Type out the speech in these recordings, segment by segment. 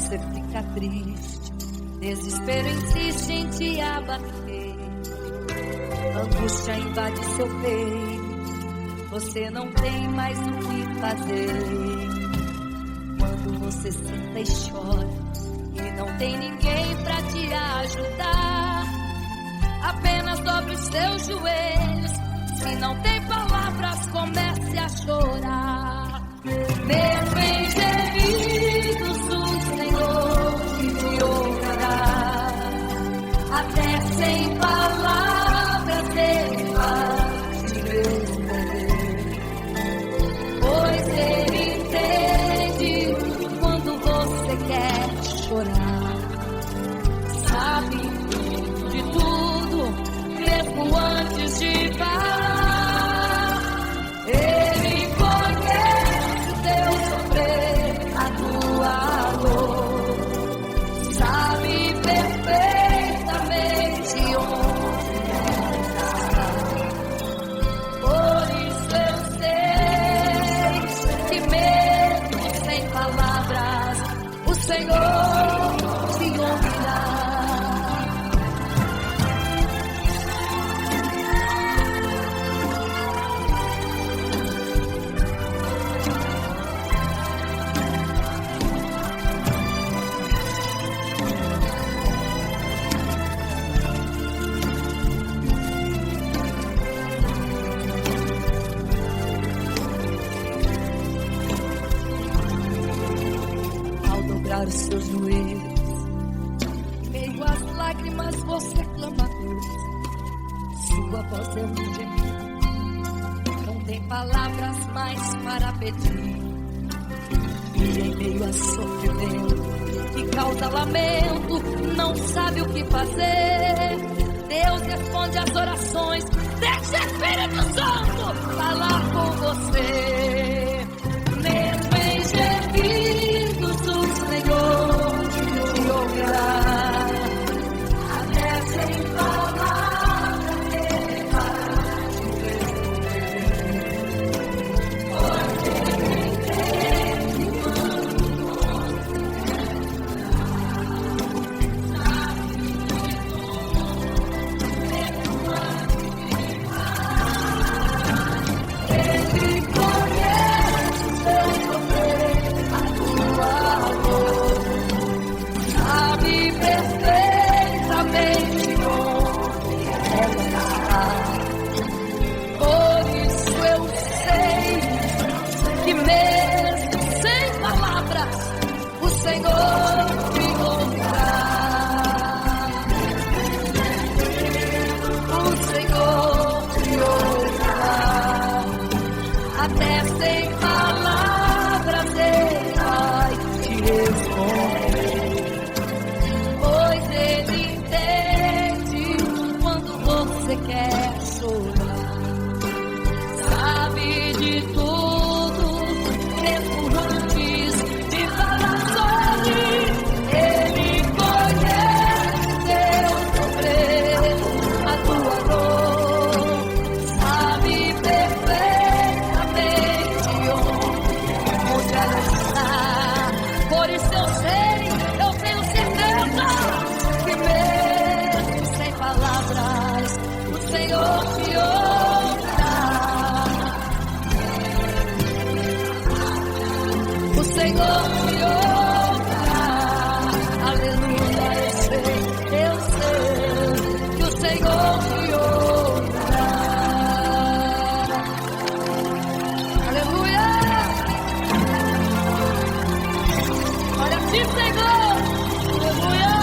você fica triste, desespero insiste em te abater, angústia invade seu peito, você não tem mais o que fazer. Quando você senta e chora e não tem ninguém pra te ajudar, apenas dobre os seus joelhos. Se não tem palavras, comece a chorar. Mesmo em gemidos, o Senhor te ouvirá. Até sem palavras Ele vai te responder, pois Ele entende quando você quer chorar. Sabe de tudo, mesmo antes de falar. Ele conhece o teu sofrer, a tua dor. Sabe perfeitamente onde está. Por isso eu sei que mesmo sem palavras, o Senhor te ouvirá. Os seus joelhos, em meio às lágrimas você clama a Deus. Sua voz é um gemido, não tem palavras mais para pedir. E em meio a sofrimento que causa lamento, não sabe o que fazer. Deus responde às orações, deixa o Espírito Santo falar com você. Mesmo em gemidos, o Senhor te ouvirá. Até sem palavras Ele vai te responder, pois Ele entende quando Ele conhece o teu sofrer, a tua dor. Sabe perfeitamente onde ela está. Por isso eu sei que mesmo sem palavras, o Senhor te ouvirá. O Senhor te ouvirá. Até sem palavras Ele vai te responder, pois Ele entende quando você quer chorar. Sabe de tudo, mesmo antes de falar sobre. Ele conhece teu sofrer, a tua dor. Sabe perfeitamente onde ela está. Por isso eu sei, eu tenho certeza que mesmo sem palavras, o Senhor te ouvirá. O Senhor te ouvirá. Aleluia, eu sei que o Senhor te ouvirá. Aleluia. Olha a ti, Senhor. Aleluia.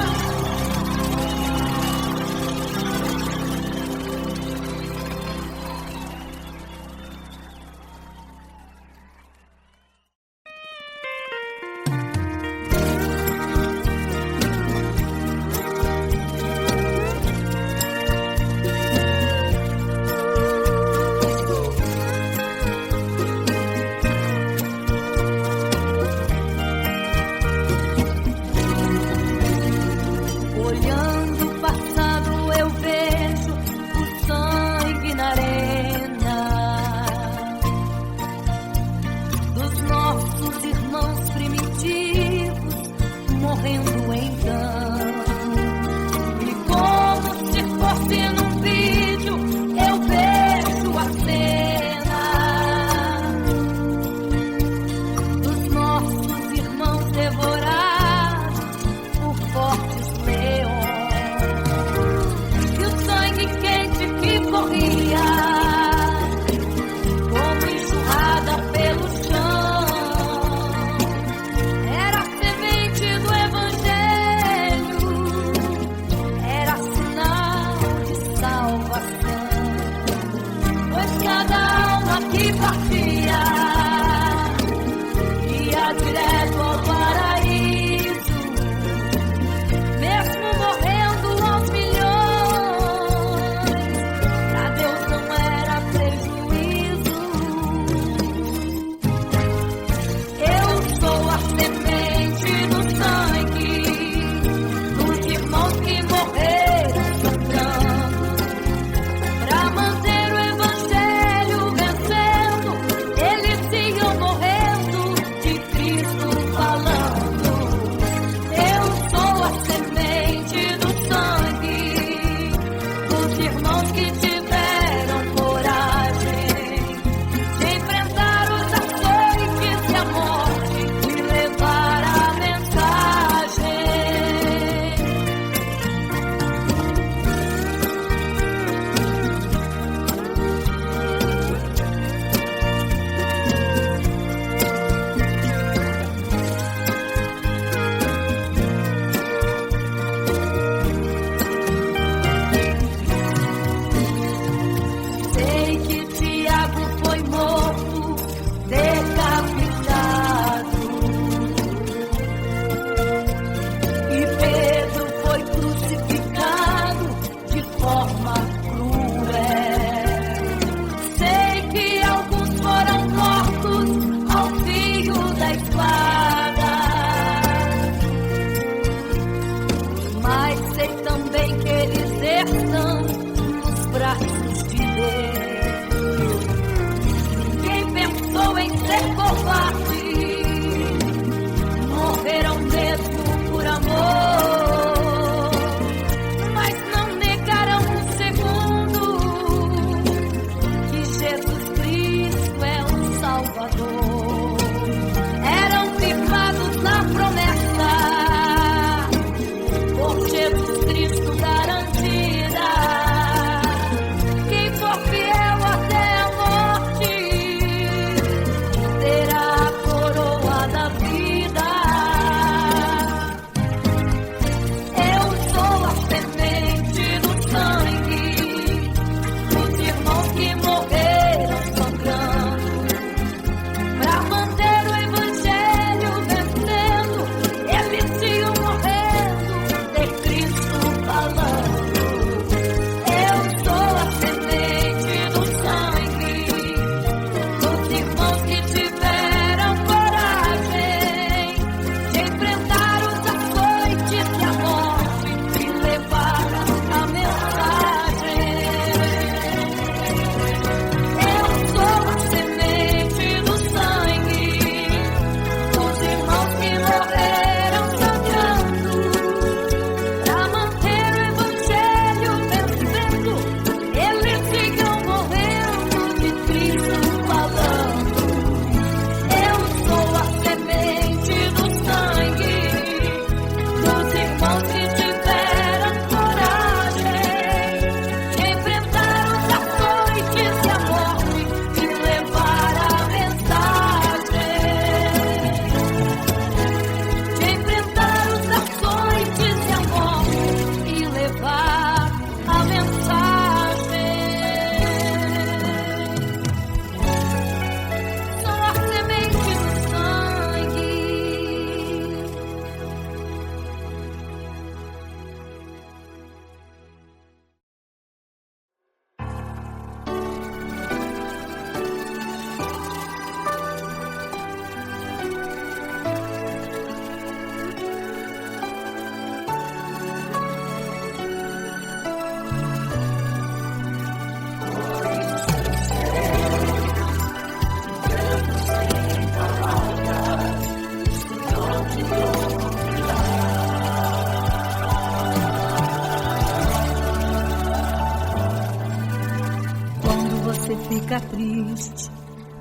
fica triste,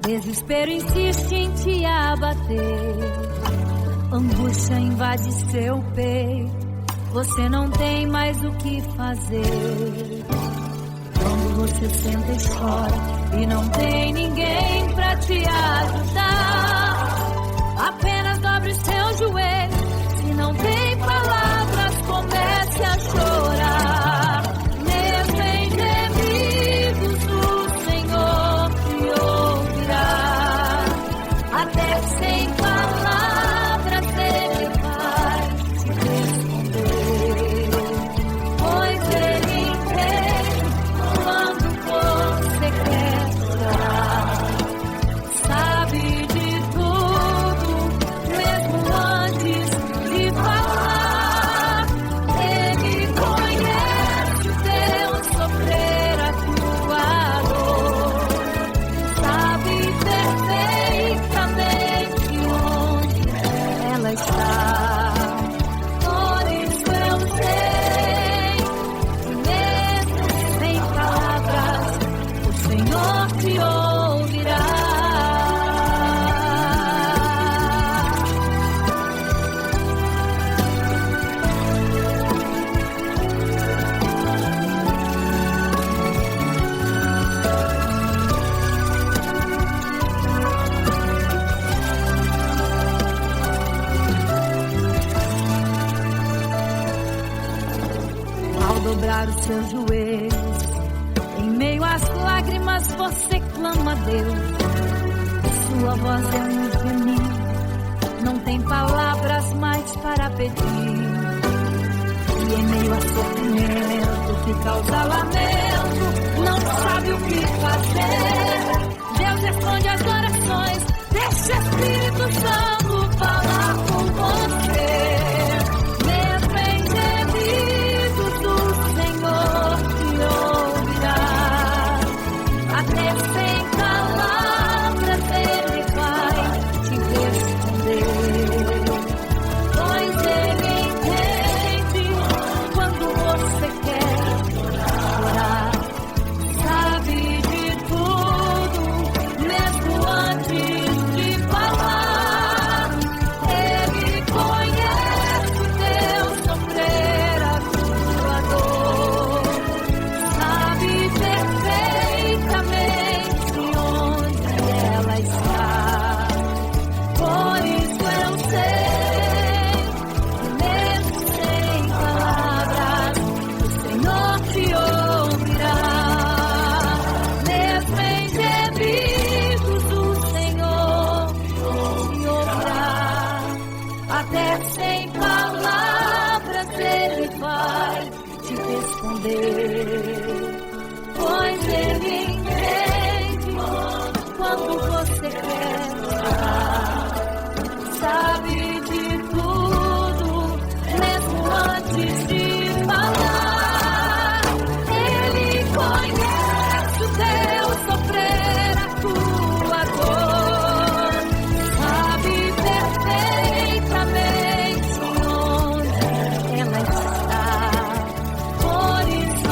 desespero insiste em te abater, angústia invade seu peito, você não tem mais o que fazer. Quando você senta e chora e não tem ninguém pra te ajudar, apenas dobre seu joelho, se não tem palavras, comece a chorar. Mesmo em gemidos o Senhor te ouvirá, até sem palavras Ele vai te responder, pois Ele entende quando você quer chorar, sabe de tudo, mesmo antes de falar. Ele conhece o teu sofrer, a tua dor, sabe perfeitamente onde ela está. Por isso eu sei que mesmo sem palavras, o Senhor te ouvirá. Ao dobrar os seus joelhos, em meio às lágrimas você clama a Deus. Sua voz é um gemido, não tem palavras mais para pedir. E em meio a sofrimento que causa lamento, não sabe o que fazer. Deus responde às orações, deixa o Espírito Santo falar com você. Mesmo em gemidos o Senhor te ouvirá, até sem palavras Ele vai te responder, pois Ele entende quando você quer chorar, sabe de tudo, mesmo antes de falar. Ele conhece o teu sofrer, a tua dor, sabe perfeitamente onde ela está. Por isso eu sei que mesmo sem palavras, o Senhor te ouvirá. Mesmo em gemidos o Senhor te ouvirá, até sem palavras Ele vai te responder, pois Ele entende quando você quer chorar, sabe de tudo, mesmo antes de falar. Ele conhece o teu sofrer, a tua dor, sabe perfeitamente onde ela está. Por isso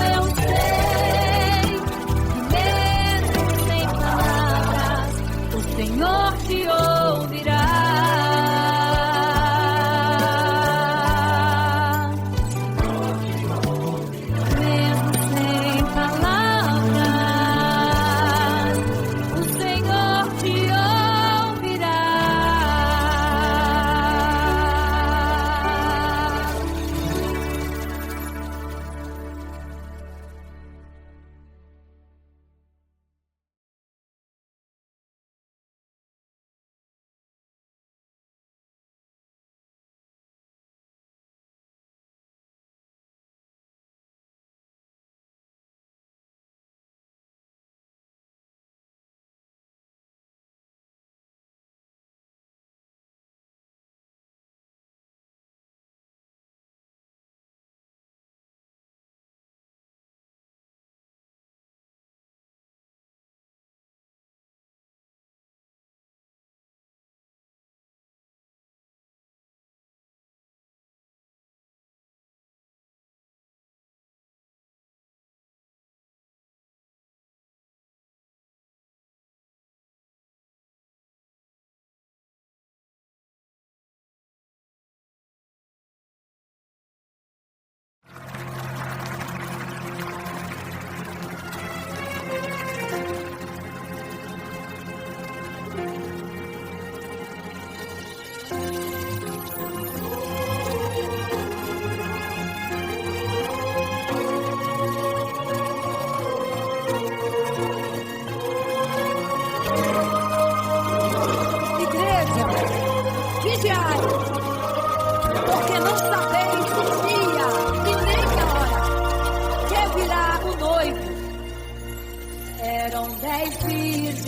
10 virgens,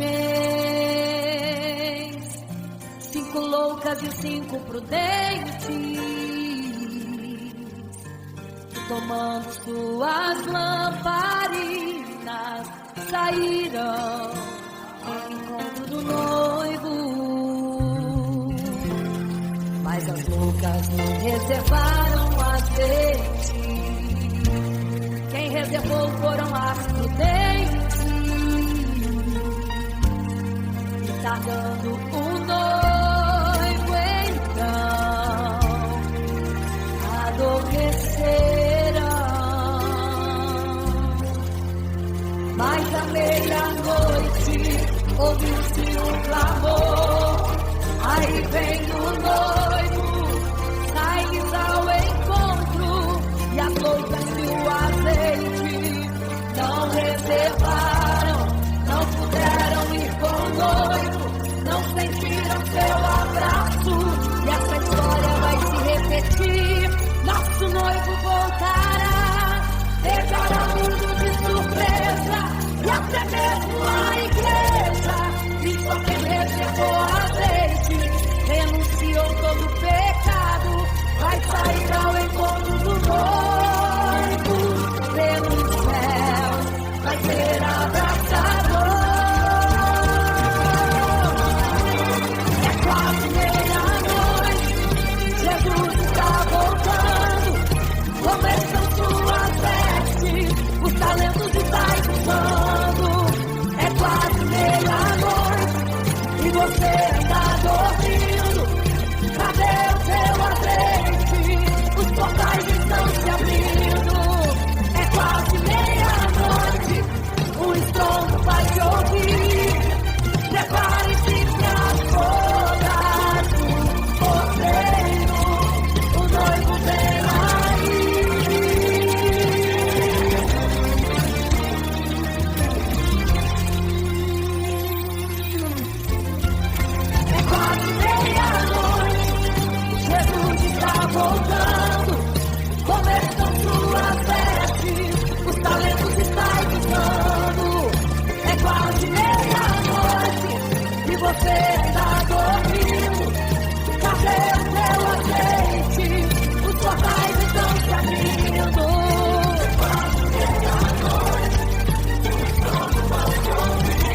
5 loucas e 5 prudentes, tomando suas lamparinas, saíram ao encontro do noivo. Mas as loucas não reservaram azeite. Quem reservou foram as prudentes. E tardando o noivo, então adormeceram. Mas à meia-noite ouviu-se um clamor. Aí vem o noivo, sai-lhes ao encontro, e as loucas e o azeite não reservaram, não puderam ir com o noivo, não sentiram seu abraço, e essa história vai se repetir. Nosso noivo voltará, pegará o mundo de surpresa, e até mesmo a igreja, e só quem reservou azeite, renunciou todo o pecado, vai sair ao encontro do noivo, pelos céus, vai ser abraçador. É quase meia-noite, Jesus está voltando, começam suas vestes, os talentos estáis usando. É quase meia-noite, e você está dormindo. Cadê o seu azeite? Os portais estão se abrindo. É quase meia-noite, o estrondo vai te ouvir. Prepare-se para as bodas do cordeiro, o noivo vem aí. É quase meia-noite, Jesus está voltando, começam suas vestes, os talentos estáis usando. É quase meia-noite, e você está dormindo. Cadê o seu azeite? Os portais estão se abrindo. É quase meia-noite, o estrondo vai te ouvir.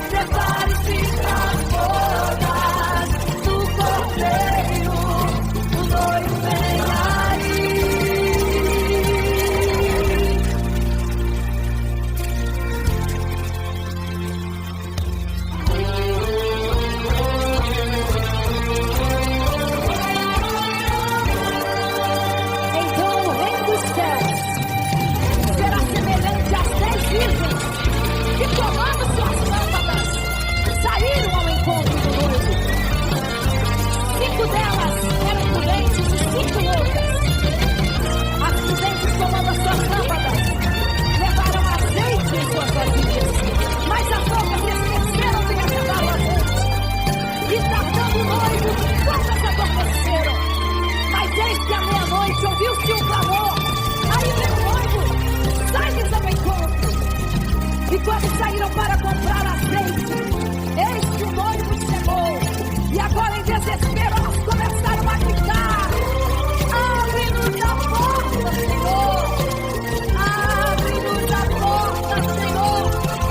Prepare-se para as bodas do cordeiro, o noivo vem aí. Então o reino dos céus será semelhante às 10 virgens que, tomando suas lâmpadas, saíram ao encontro do noivo. 5 delas eram prudentes e 5 loucas. As prudentes, tomando as suas lâmpadas, levaram azeite em suas vasilhas, mas as loucas esqueceram de carregar o azeite. E tardando o noivo, todas adormeceram. Mas eis que à meia-noite ouviu-se um clamor. Aí vem o noivo, sai-lhes ao encontro. E quando saíram para comprar azeite, eis que o noivo chegou. E agora, em desespero, elas começaram a gritar: abre-nos a porta, Senhor! Abre-nos a porta, Senhor!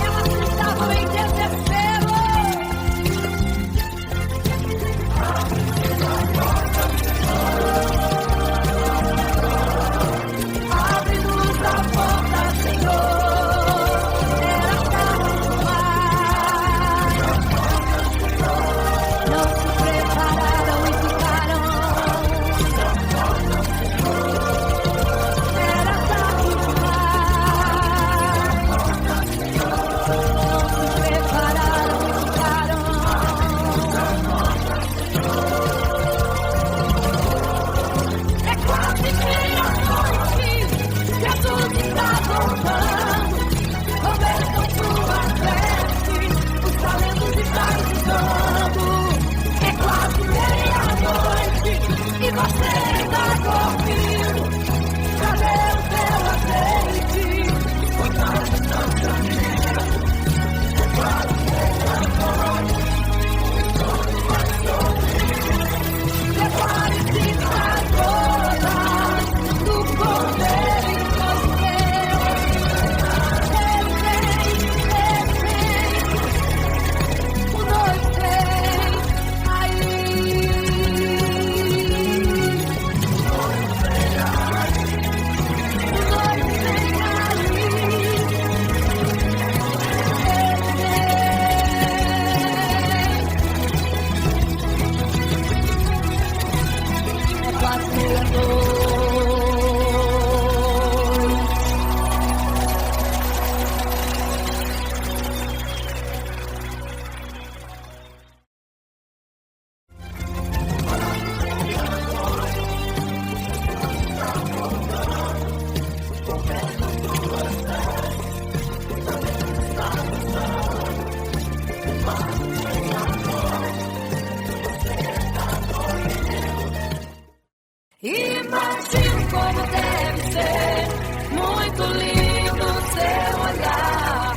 Elas estavam em desespero. Abre-nos a porta, Senhor! Abre-nos a porta, Senhor! Era tarde demais. Não se prepararam e ficaram. Era tarde demais. Não se prepararam e ficaram. É quase meia-noite, Jesus está voltando. Começam suas vestes, os talentos estão usando. É quase meia-noite, e você está dormindo. Cadê o seu azeite? Os portais estão se abrindo. Imagino como deve ser muito lindo seu olhar.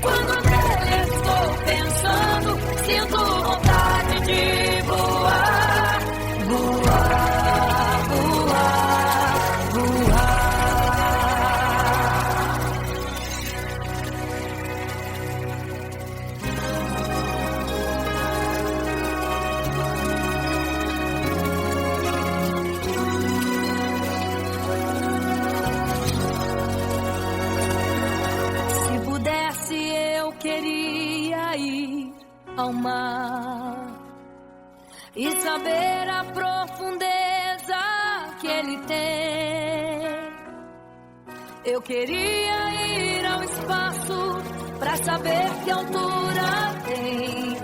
Quando nele estou pensando, sinto vontade de voar, voar, voar, voar. Se pudesse, eu queria ir ao mar e saber a profundeza que ele tem. Eu queria ir ao espaço pra saber que altura tem,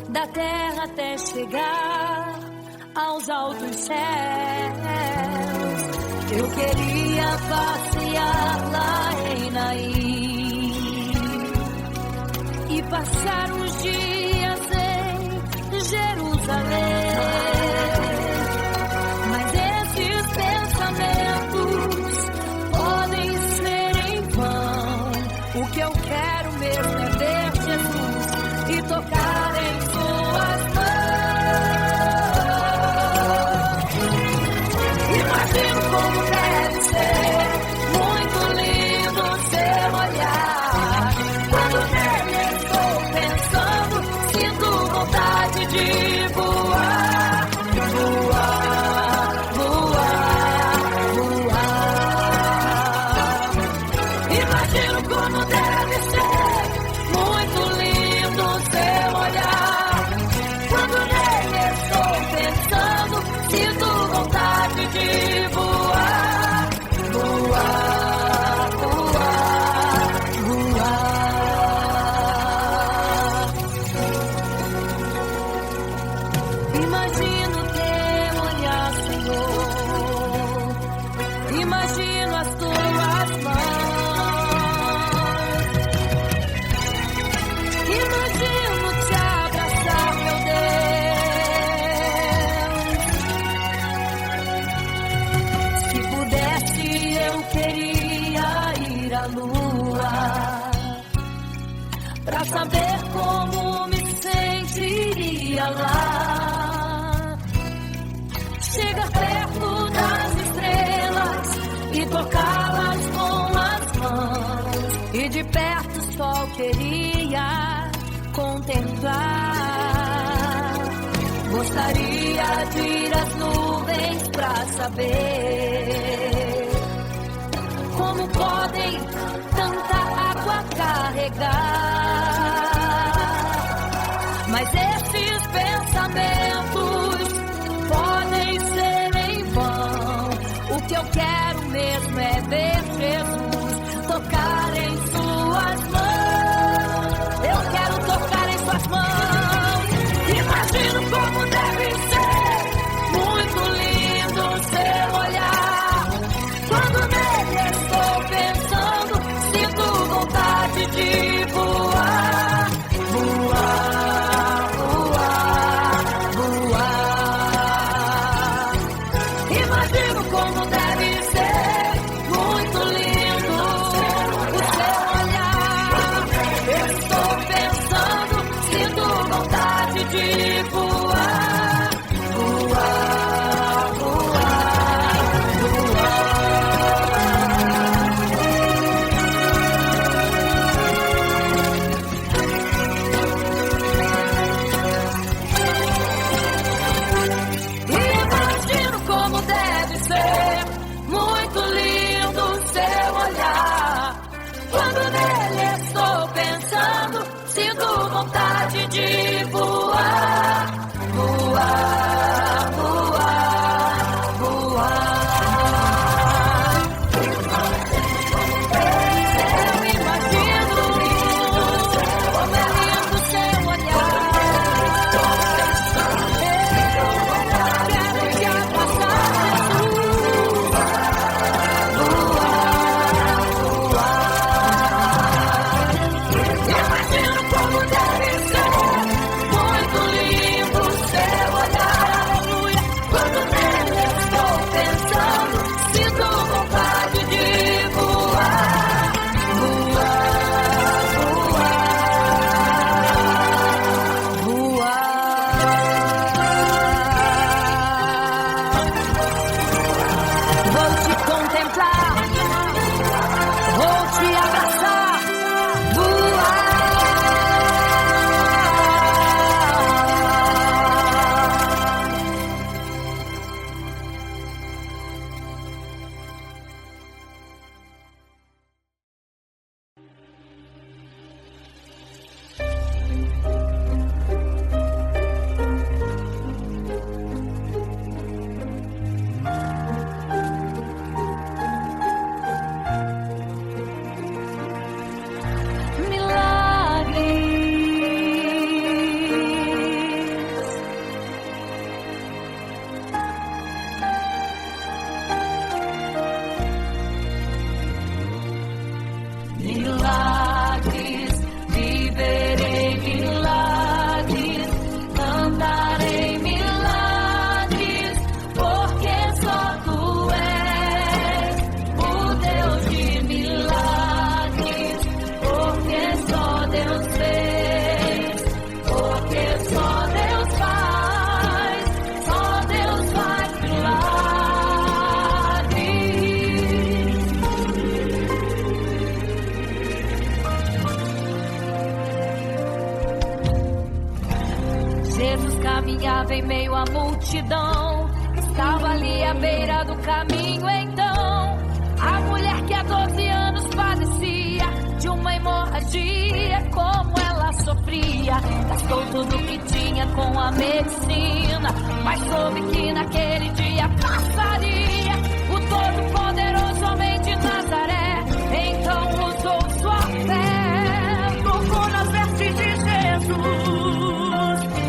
da terra até chegar aos altos céus. Eu queria passear lá em Naim e passar uns dias em Jerusalém. Mas esses pensamentos podem ser em vão. O que eu quero mesmo é ver Jesus e tocar em suas mãos. Imagino como deve ser muito lindo seu olhar. Quando nele estou pensando, sinto vontade de voar, voar, voar, voar. Imagino como deve ser muito lindo seu olhar. Quando nele estou pensando, sinto vontade de voar, voar, voar, voar. Imagino teu olhar, Senhor. Imagino as tuas mãos. Imagino te abraçar, meu Deus. Se pudesse, eu queria ir à lua pra saber como me sentiria lá. Chegar perto das estrelas e tocá-las com as mãos. E de perto só queria contemplar. Gostaria de ir às nuvens pra saber como podem tanta água carregar. Mas esses pensamentos podem ser em vão. O que eu quero mesmo é ver Jesus tocar em suas mãos. Eu quero tocar em suas mãos. Imagino como deve ser muito lindo seu olhar. Quando nele estou pensando, sinto vontade de voar, voar, voar, voar. Imagino como deve ser muito lindo o seu olhar. Eu estou pensando, sinto vontade de voar, voar, voar, voar. Imagino como deve ser andava em meio à multidão, estava ali à beira do caminho. Então a mulher que há 12 anos padecia de uma hemorragia, como ela sofria, gastou tudo que tinha com a medicina, mas soube que naquele dia passaria o todo-poderoso homem de Nazaré. Então usou sua fé, tocou nas vestes de Jesus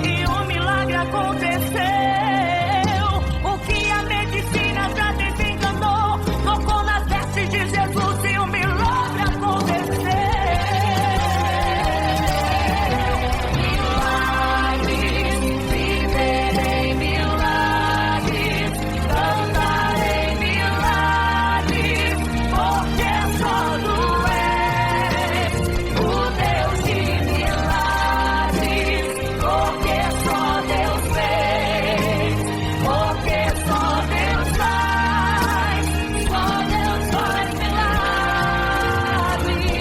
e um milagre aconteceu. O que a medicina já desenganou, tocou nas vestes de Jesus e um milagre aconteceu. Milagres, viverei milagres, cantarei milagres, porque só tu és o Deus de milagres, porque só Deus fez, porque só Deus faz milagres.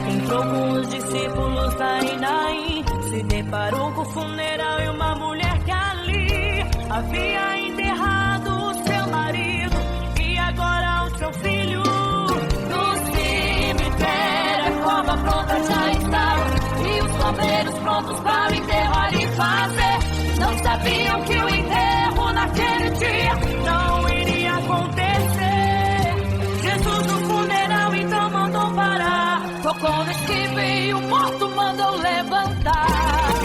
Entrou com os discípulos aí Naim, se deparou com o funeral e uma mulher que ali havia enterrado o seu marido e agora o seu filho. No cemitério a cova pronta já estava e os bombeiros prontos para o enterro ali fazer. Não sabiam que o enterro naquele dia não iria acontecer. Jesus no funeral então mandou parar, tocou no esquife e o morto mandou levantar.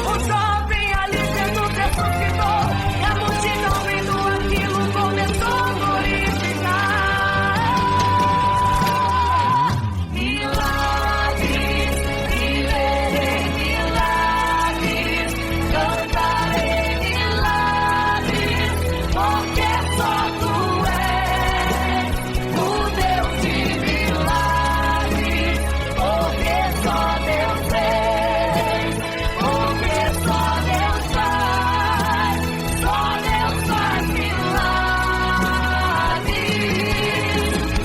O jovem ali Jesus ressuscitou e a multidão vendo aquilo começou a glorificar. Milagres, viverei milagres, cantarei milagres, porque só tu és o Deus de milagres, porque só Deus fez, porque só Deus faz milagres.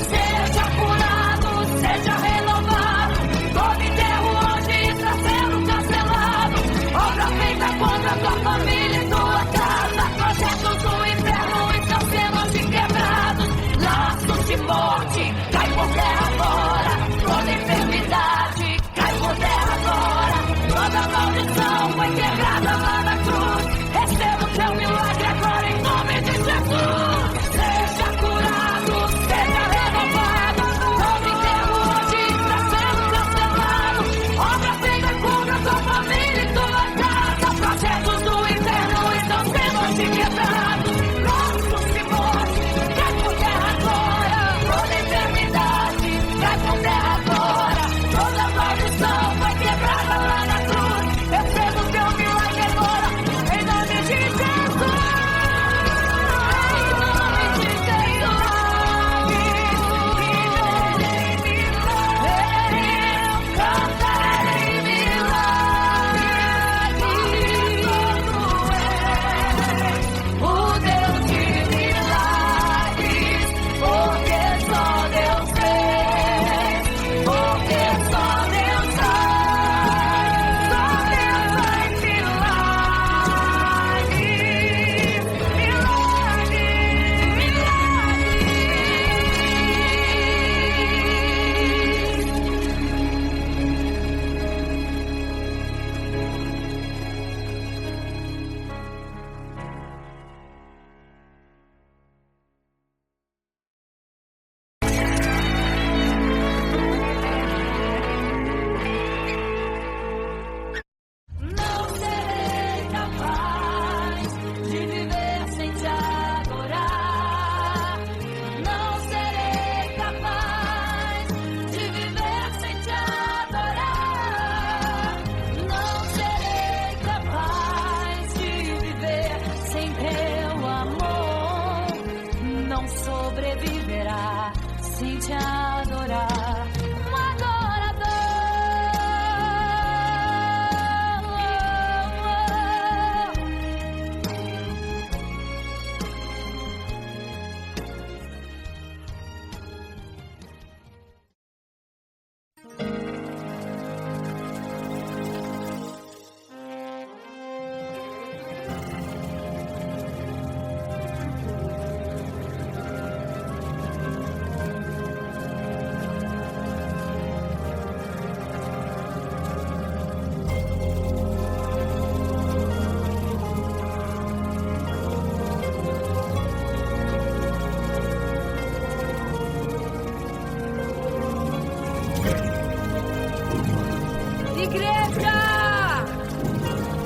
Seja curado, seja renovado, todo enterro hoje está sendo cancelado. Obra feita contra tua família e tua casa, projetos do inferno estão sendo hoje quebrados. Laços de morte, cai por terra agora, toda enfermidade, cai por terra agora, toda maldição foi quebrada lá na cruz. Receba o teu milagre agora em nome de Jesus. Seja curado, seja renovado, todo enterro hoje está sendo cancelado. Obra feita contra tua família e tua casa, projetos do inferno estão sendo hoje quebrados. Laços de morte, cai por terra agora, toda enfermidade, cai por terra agora, toda maldição foi quebrada lá na cruz. Receba o teu milagre agora, em nome de Jesus.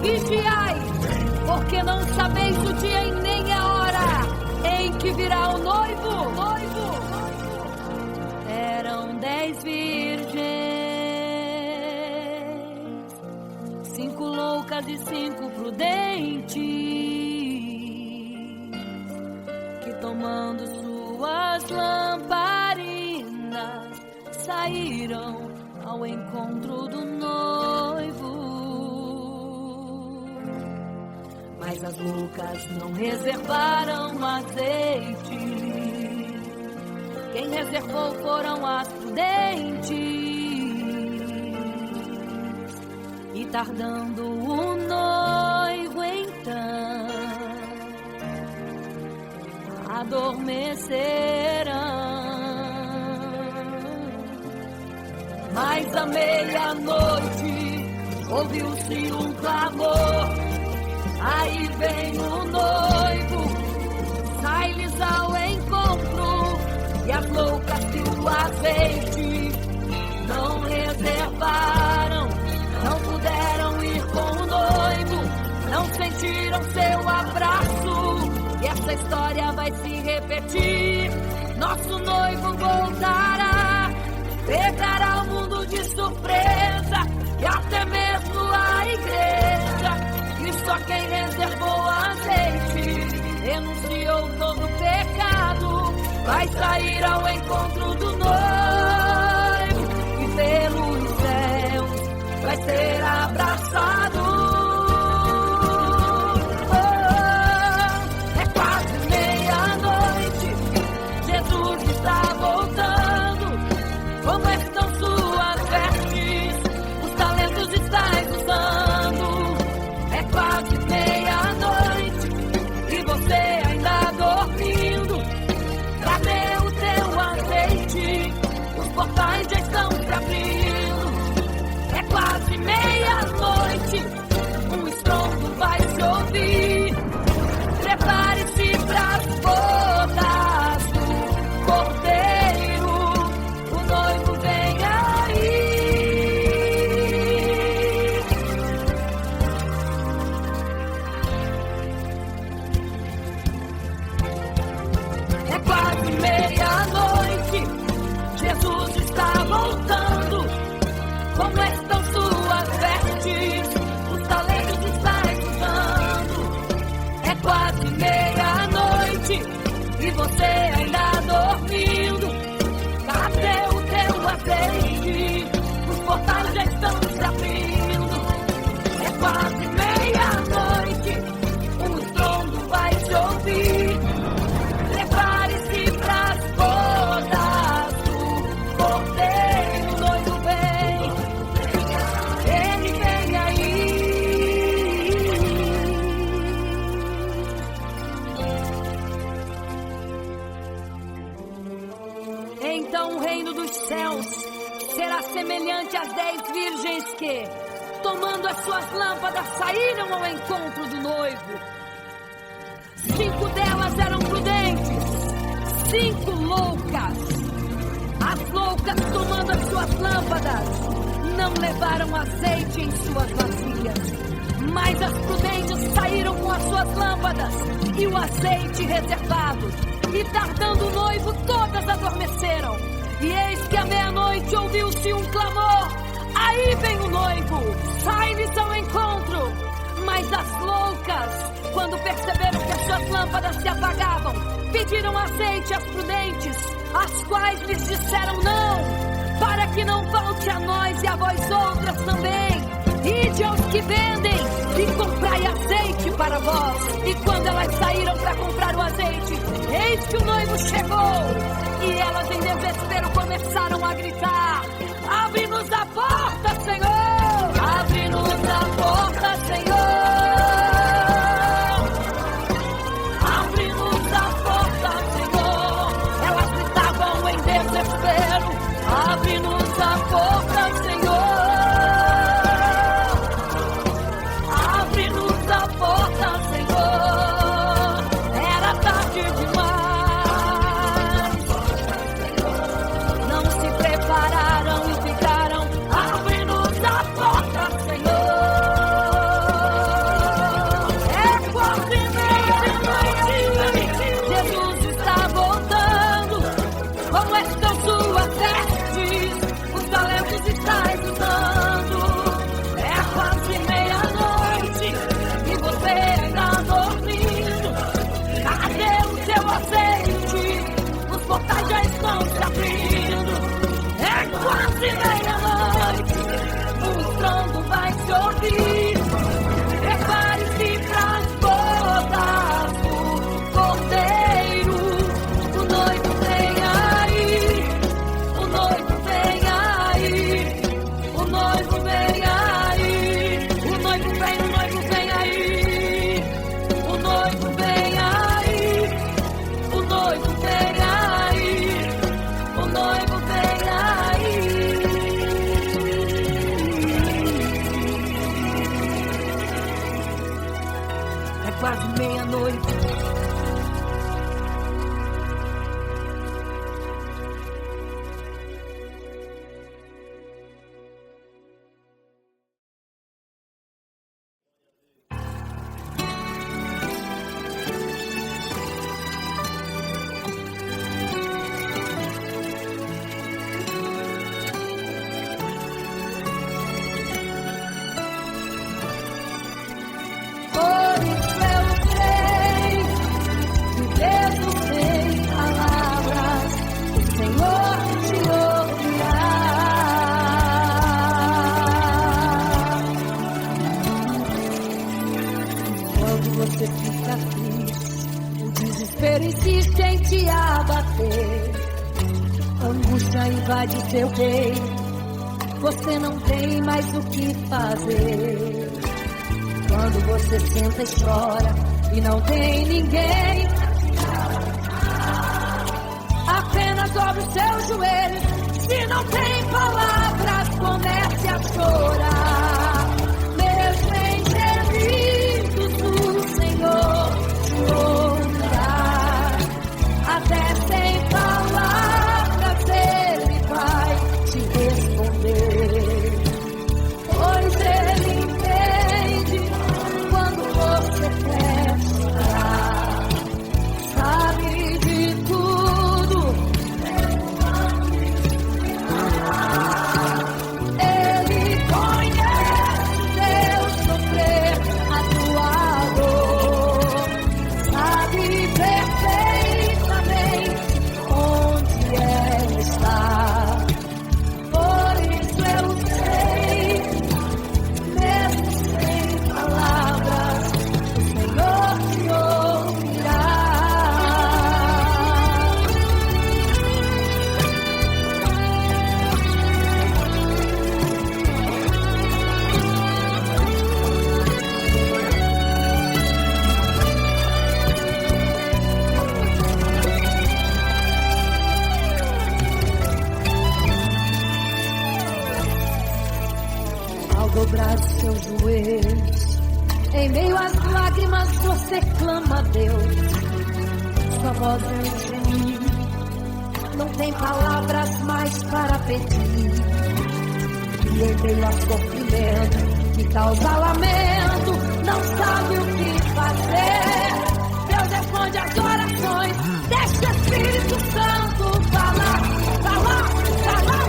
vigiai, porque não sabeis o dia e nem a hora em que virá o noivo. Eram 10 virgens, 5 loucas e 5 prudentes, que tomando suas lamparinas saíram ao encontro do noivo. Mas as loucas não reservaram azeite. Quem reservou foram as prudentes. E tardando o noivo então, adormecerão. Mas à meia-noite ouviu-se um clamor. Aí vem o noivo, sai-lhes ao encontro. E as loucas que o azeite não reservaram, não puderam ir com o noivo, não sentiram seu abraço. E essa história vai se repetir. Nosso noivo voltará, pegará o mundo de surpresa e até mesmo a igreja. E só quem reservou azeite, renunciou todo pecado, vai sair ao encontro do noivo e pelos céus vai ser abraçado. É quase meia-noite, Jesus está voltando. Como estão suas vestes? Os talentos estáis usando. É quase meia-noite e você ainda dormindo. Cadê o teu azeite? Os portais já estão se abrindo. É quase meia-noite, um estrondo vai se ouvir. Prepare-se pras bodas do Cordeiro, o noivo vem aí. É quase meia-noite, Jesus está voltando. Como estão suas vestes? Os talentos estáis usando. É quase meia-noite e você ainda dormindo. Cadê o teu azeite? Os portais já estão se abrindo. É quase meia-noite, um estrondo vai se ouvir. Prepare-se pras bodas do Cordeiro, o noivo vem, ele vem aí. Então o reino dos céus será semelhante às 10 virgens que, tomando as suas lâmpadas, saíram ao encontro do noivo. 5 delas eram prudentes, 5 loucas. As loucas, tomando as suas lâmpadas, não levaram azeite em suas vasilhas. Mas as prudentes saíram com as suas lâmpadas e o azeite reservado. E tardando o noivo, todas adormeceram. E eis que à meia-noite ouviu-se um clamor. Aí vem o noivo, sai-lhes ao encontro. Mas as loucas, quando perceberam que as suas lâmpadas se apagavam, pediram azeite às prudentes, as quais lhes disseram não, para que não falte a nós e a vós outras também. Ide aos que vendem e comprai azeite para vós. E quando elas saíram para comprar o azeite, eis que o noivo chegou. E elas em desespero começaram a gritar: abre-nos a porta, Senhor! Abre-nos a porta, Senhor! Abre-nos a porta, Senhor! Elas gritavam em desespero: abre-nos a porta, Senhor! Abre-nos a porta, Senhor! Era tarde demais. Não se prepararam e ficaram: abre-nos a portais já estão se abrindo. É quase meia-noite, o estrondo vai se ouvir. Prepare-se pras bodas do Cordeiro. O noivo vem aí, o noivo vem aí, o noivo vem aí, o noivo vem, o noivo vem aí, o noivo vem aí, o noivo vem aí, o noivo vem aí. É quase meia-noite. Por isso eu creio que Deus tem palavras, o Senhor te ouvirá. Quando você fica triste, o desespero insiste em te abater. A angústia invade seu peito, você não tem mais o que fazer. Quando você senta e chora e não tem ninguém, apenas dobre os seus joelhos. Se não tem palavras, comece a chorar. Mesmo em gemidos, o Senhor te ouvirá. Até sem palavras, Ele vai te responder. Pois Ele entende quando você quer chorar. Sabe de tudo. Ele conhece teu sofrer, a tua dor. Sabe perfeitamente onde ela está. Por isso eu sei, mesmo sem palavras, o Senhor te ouvirá. Ao dobrar os seus joelhos, em meio às lágrimas você clama a Deus. Sua voz é um gemido, não tem palavras mais para pedir. E em meio ao sofrimento que causa lamento, não sabe o que fazer. Deus responde às orações, deixa o Espírito Santo falar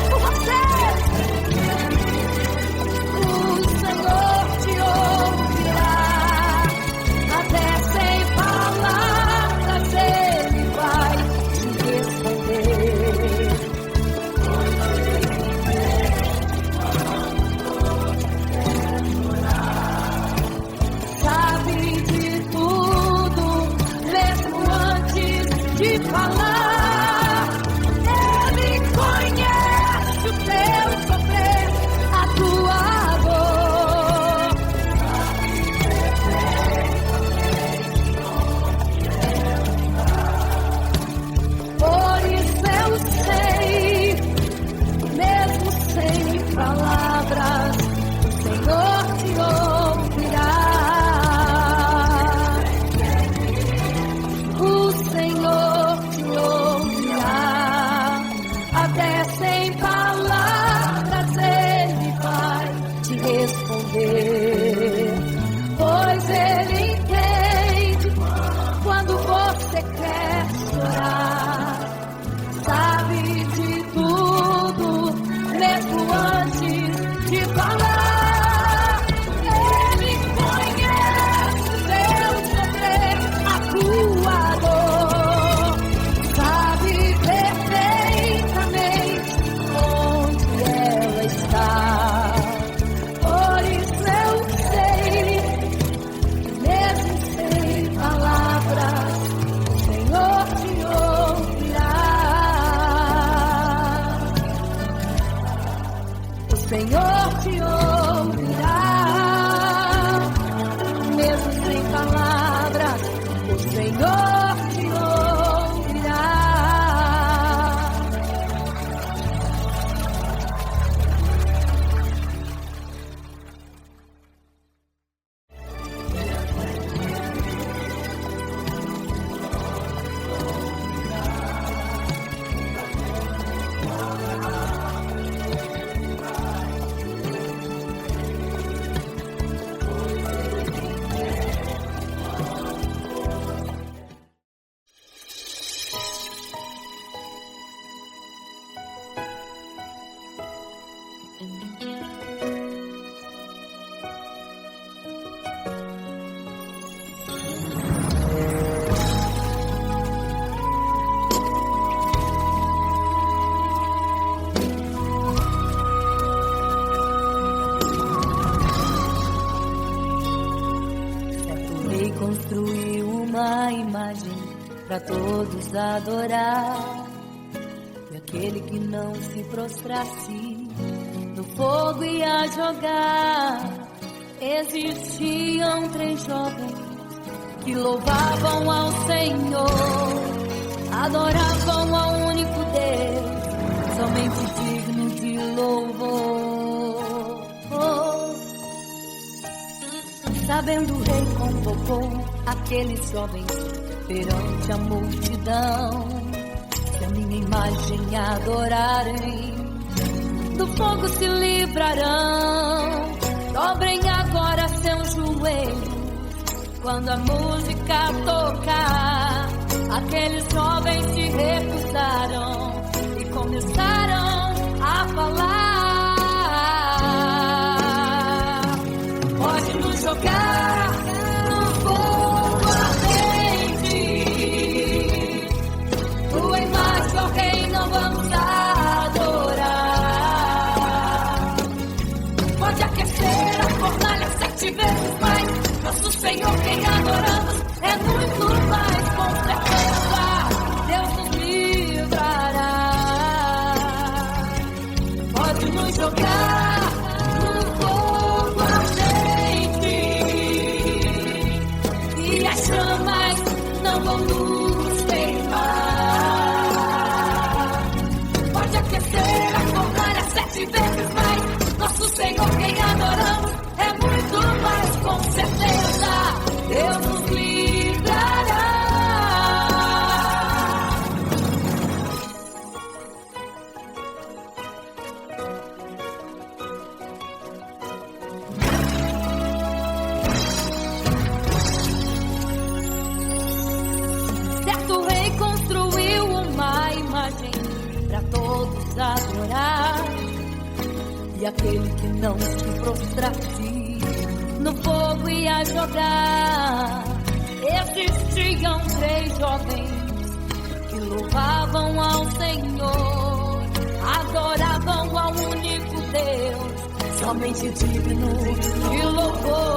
por você. O Senhor te ouvirá. Até sem palavras Ele vai te responder. Sabe de tudo, mesmo antes de para todos adorar. E aquele que não se prostrasse no fogo ia jogar. Existiam 3 jovens que louvavam ao Senhor, adoravam ao único Deus, somente digno de louvor. Sabendo o rei convocou aqueles jovens perante a multidão. Se a minha imagem adorarem, do fogo se livrarão. Dobrem agora seus joelhos quando a música tocar. Aqueles jovens se recusaram e começaram a falar. Pode nos jogar no fogo ardente, tua imagem, ó Rei, não vamos adorar. Pode aquecer a fornalha 7 vezes mais. Nosso Senhor, quem adoramos, é muito mais, com certeza Deus nos livrará. Pode nos jogar no fogo ardente e as chamas não vão nos queimar. Pode aquecer a fornalha 7 vezes mais. Nosso Senhor, quem adoramos, é muito mais, com certeza Deus nos livrará. Certo rei construiu uma imagem para todos adorar. E aquele que não se prostrasse no fogo ia jogar. Existiam 3 jovens que louvavam ao Senhor, adoravam ao único Deus, somente digno de louvor.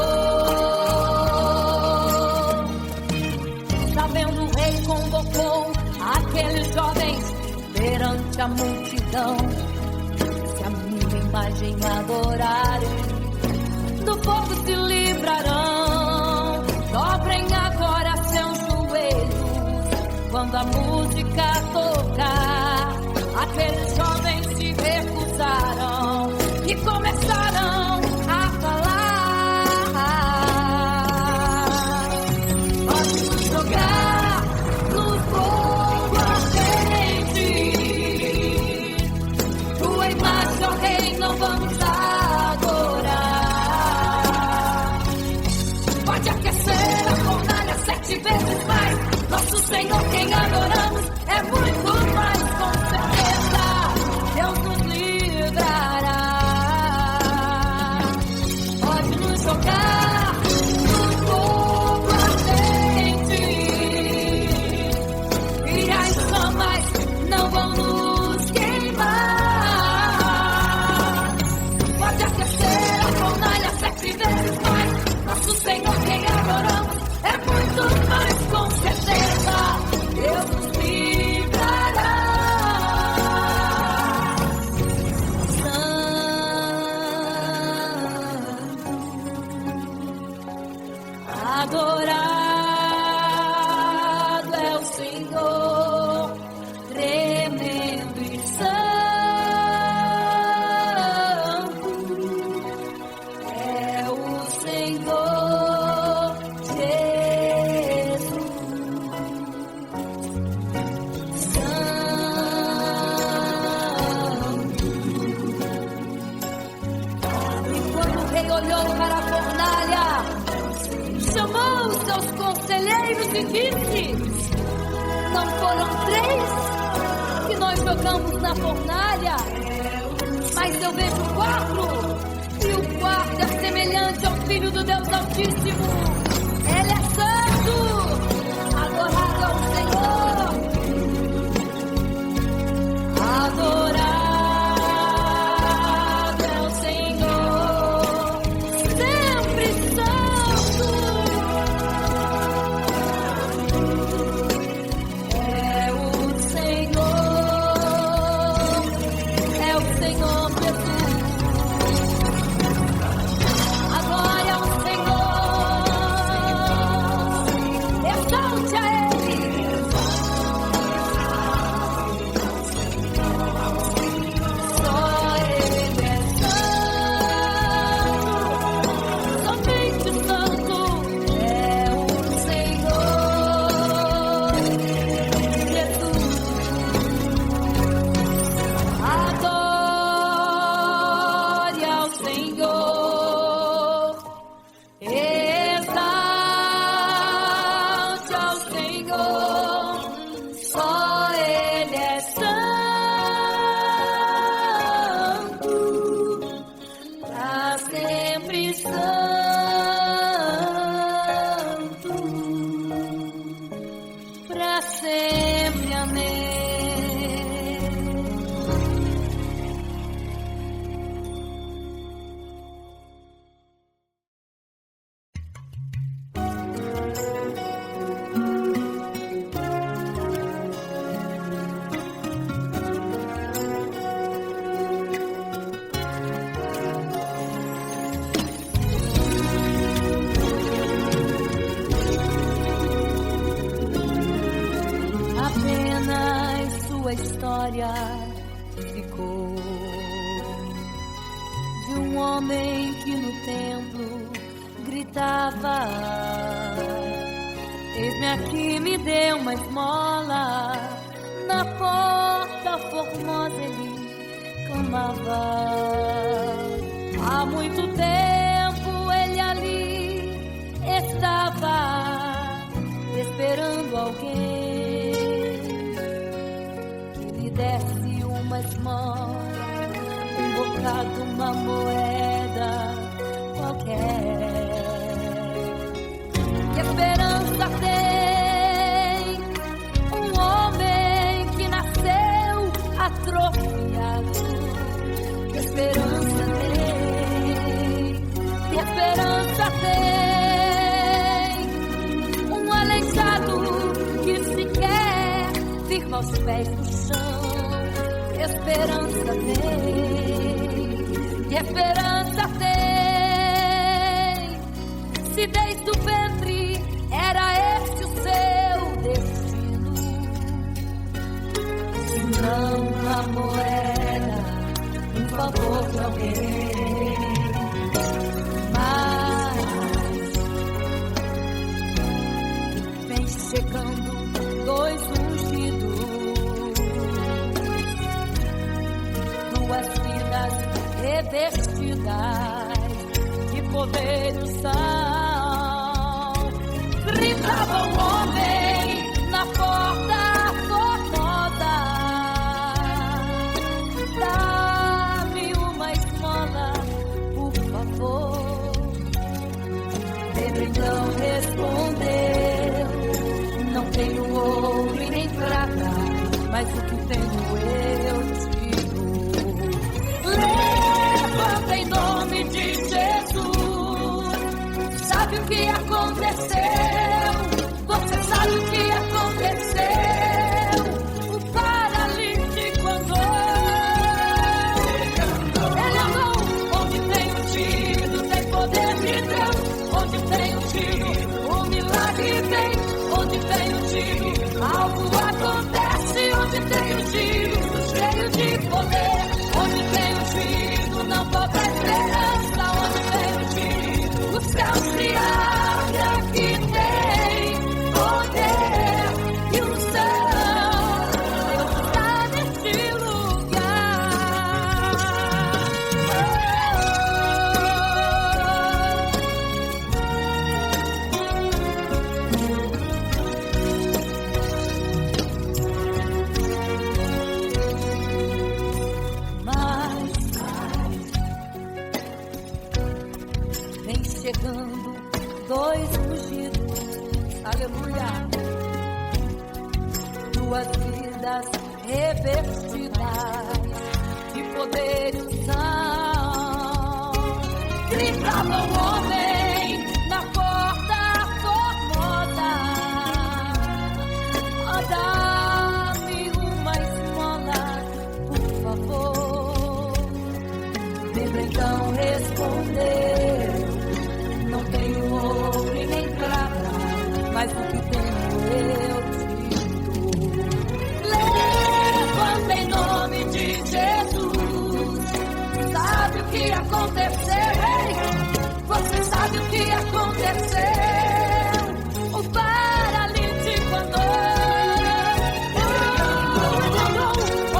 Sabendo o rei convocou aqueles jovens perante a multidão. Se a minha imagem adorarem, do fogo se livrarão. Dobrem agora seus joelhos quando a música tocar. Aqueles jovens se recusaram e começaram a falar. Pode nos jogar no fogo ardente, tua imagem, ó Rei, não vamos adorar. Pode aquecer a fornalha 7 vezes mais. Nosso Senhor, quem adoramos, é muito mais, com certeza Deus nos livrará. Pode nos jogar no fogo ardente e as chamas não vão nos queimar. Pode aquecer a fornalha 7 vezes mais. Nosso Senhor, quem adoramos, é muito mais, com certeza Deus nos livrará. Adorado é o Senhor, tremendo e santo é o Senhor Jesus. Santo. E quando o rei olhou para a fornalha, chamou os seus conselheiros e disse: não foram 3 que nós jogamos na fornalha, mas eu vejo 4, e o quarto é semelhante ao Filho do Deus Altíssimo. Ele é santo, adorado ao Senhor, adorado é o Senhor, sempre santo. sua história ficou de um homem que no templo gritava: eis-me aqui, me dê uma esmola. Na porta formosa ele clamava. Há muito tempo ele ali estava esperando alguém que lhe desse uma esmola, um bocado, uma moeda qualquer. Que esperança tem um homem que nasceu atrofiado? Que esperança tem? Que esperança tem um aleijado que sequer firma os pés no chão? Que esperança tem? Que esperança tem? Se desde o ventre era esse o seu destino, se não uma moeda, um favor pra alguém. Mas vem chegando dois ungidos, duas vidas revestidas de poder e unção. Gritava o homem na porta formosa: dá-me uma esmola, por favor. Pedro então respondeu: não tenho ouro e nem prata, mas o que tenho eu te dou. Levanta em nome de Jesus. Sabe o que aconteceu? Você sabe o que aconteceu? O paralítico andou. Ele andou onde tem ungido, tem poder de Deus. Onde tem ungido, o milagre vem. Onde tem ungido, algo acontece. Onde tem ungido, cheio de poder. Onde tem ungido, não falta esperança. Onde tem ungido, o céu se abre. Aqui tem poder e unção. Deus está neste lugar. Mas vem chegando dois ungidos, aleluia, duas vidas revestidas de poder e unção. Gritava o homem na porta formosa: oh, dá-me uma esmola, por favor. Pedro então respondeu: não tenho ouro e nem prata, mas o que tenho eu te dou. Levanta em nome de Jesus. Sabe o que aconteceu? Você sabe o que aconteceu? O paralítico andou.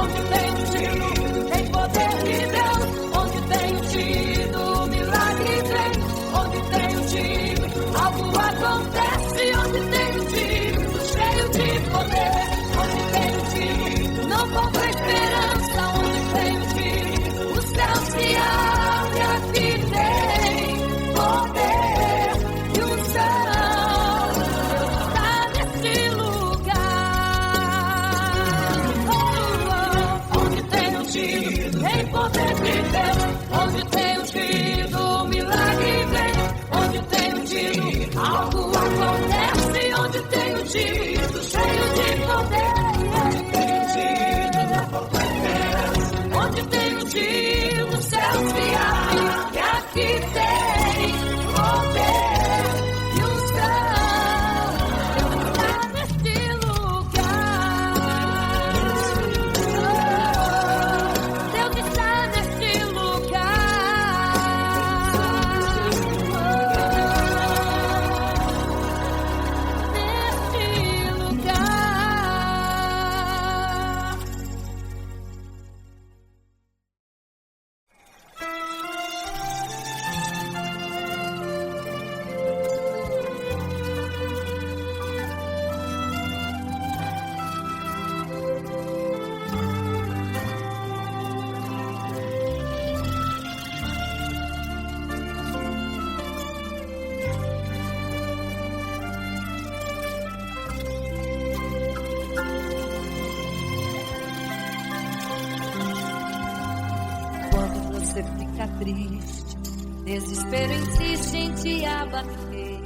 Onde tem ungido, tem poder de Deus. Onde tem ungido, o milagre vem. Onde tem ungido, algo acontece. Onde tem ungido, cheio de poder. Onde tem ungido, não falta esperança. Onde tem ungido, o céu se abre. Aqui tem poder e unção. Deus está neste lugar. Onde tem ungido, tem poder de Deus. Onde tem ungido, o milagre vem. Onde tem ungido, algo acontece. Onde tem ungido, cheio de poder. Onde tem ungido, o céu se abre. E aqui tem poder e unção. Deus está neste lugar. você fica triste, desespero insiste em te abater,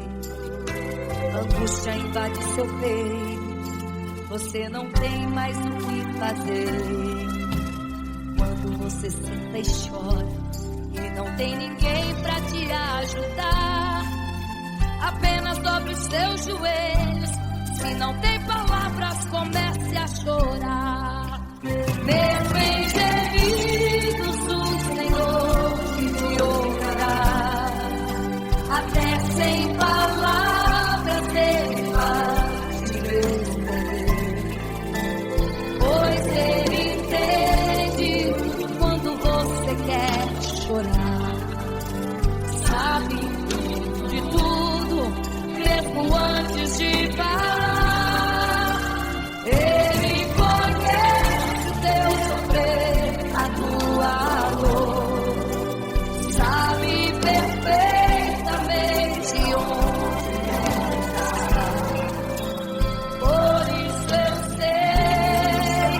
angústia invade seu peito, você não tem mais o que fazer. Quando você senta e chora e não tem ninguém pra te ajudar, apenas dobre os seus joelhos. Se não tem palavras, comece a chorar. Mesmo em gemidos, o Senhor te ouvirá. Até sem palavras Ele vai te responder, pois Ele entende quando você quer chorar. Sabe de tudo, mesmo antes de falar. Ele conhece o teu sofrer, a tua dor. Sabe perfeitamente onde está. Por isso eu sei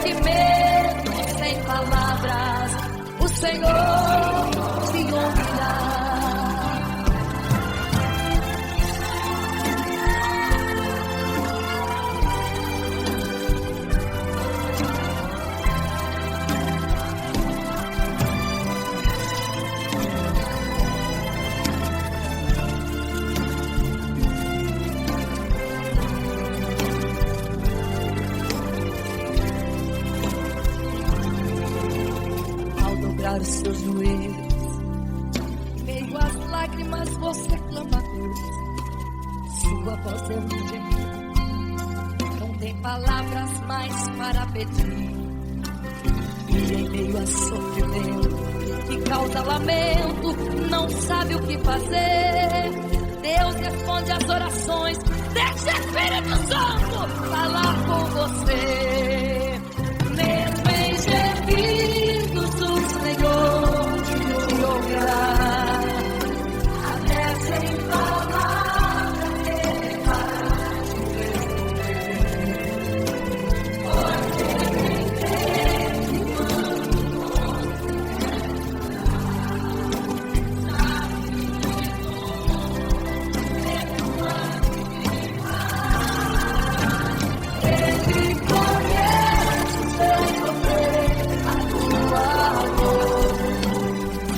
que mesmo sem palavras, o Senhor te ouvirá. Os seus joelhos, em meio às lágrimas você clama a Deus. Sua voz é um gemido, não tem palavras mais para pedir. E em meio a sofrimento que causa lamento, não sabe o que fazer. Deus responde às orações, deixa o Espírito Santo falar com você. Mesmo em gemidos, o Senhor te ouvirá. Até sem palavras Ele vai te responder, pois Ele entende quando Ele conhece o teu sofrer, a tua dor.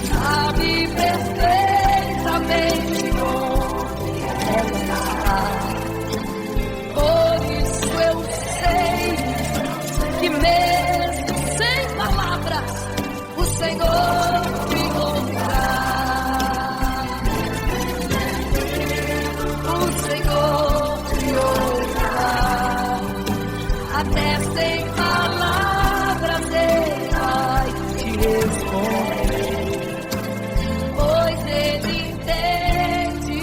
Sabe perfeitamente onde ela está. Por isso eu sei que mesmo sem palavras, o Senhor te ouvirá. O Senhor te ouvirá. Até sem palavras Ele vai te responder, pois Ele entende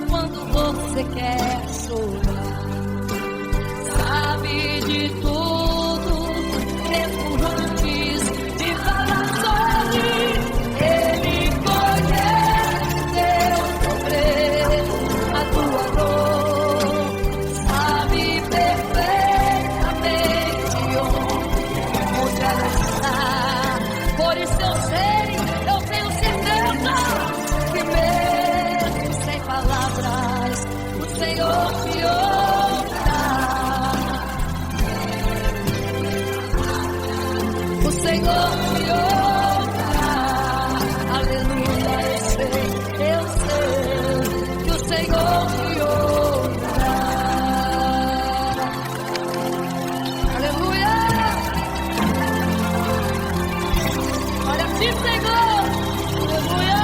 quando você quer chorar. Sabe de tudo, mesmo antes de falar sobre. Ele conhece teu sofrer, a tua dor. Sabe perfeitamente onde ela está. Por isso eu sei, eu tenho certeza que mesmo sem palavras, o Senhor te ouvirá. O Senhor te ouvirá. Aleluia, eu sei que o Senhor te ouvirá. Aleluia. Olha aqui, Senhor. Aleluia.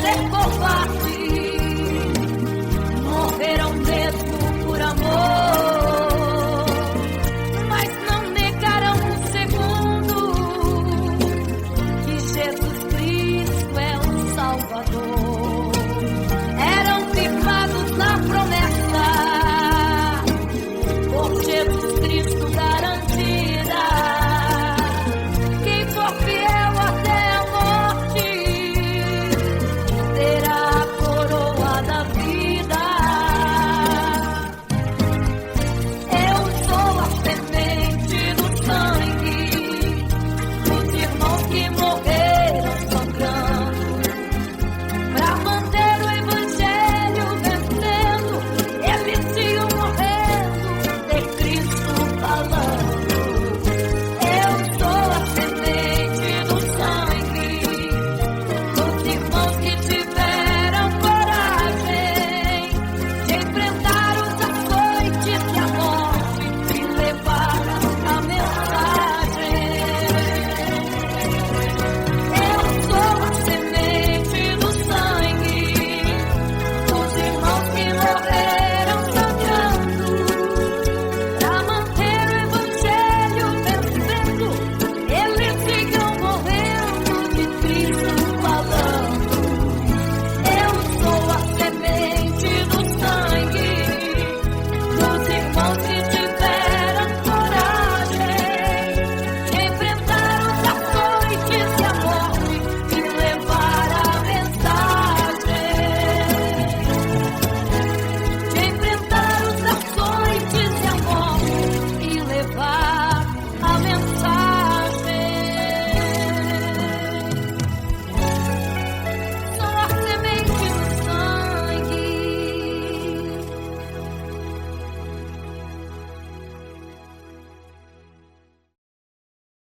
fazer covar